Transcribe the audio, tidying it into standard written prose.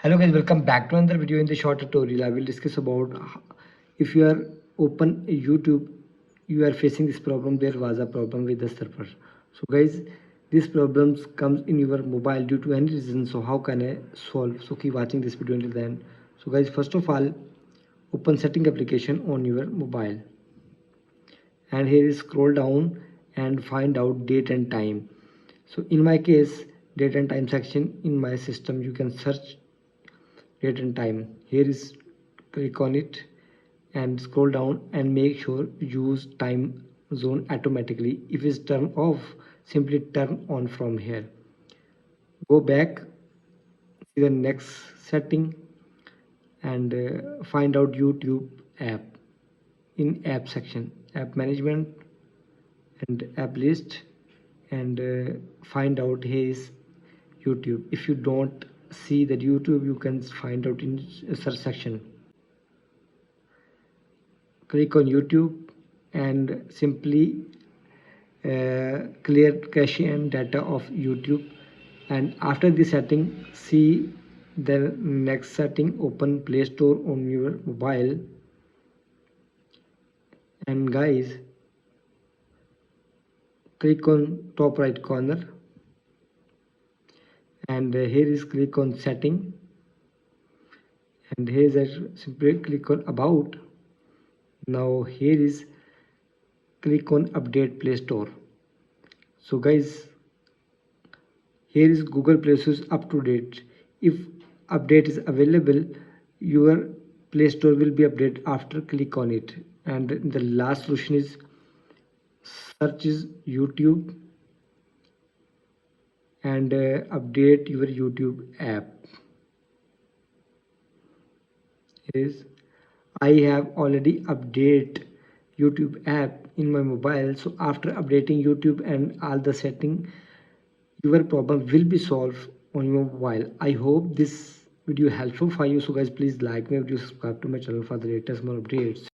Hello guys, welcome back to another video. In the short tutorial I will discuss about if you are open YouTube, you are facing this problem. There was a problem with the server. So guys, this problems comes in your mobile due to any reason. So how can I solve? So keep watching this video until then. So guys, first of all, open setting application on your mobile, and here is scroll down and find out date and time. So in my case, date and time section in my system, you can search date and time. Here is, click on it and scroll down and make sure use time zone automatically. If it's turned off, simply turn on from here. Go back, see the next setting, and find out YouTube app. In app section, app management and app list, and find out here is YouTube. If you don't see that YouTube, you can find out in search section. Click on YouTube and simply clear cache and data of YouTube, and after the setting, see the next setting, open Play Store on your mobile. And guys, click on top right corner, and here is click on setting, and here is simply click on about. Now here is click on update Play Store. So guys, here is Google Play Store is up to date. If update is available, your Play Store will be updated after click on it. And the last solution is search is YouTube and update your YouTube app. Is I have already updated YouTube app in my mobile. So after updating YouTube and all the setting, your problem will be solved on your mobile. I hope this video helpful for you. So guys, please like my video, subscribe to my channel for the latest more updates.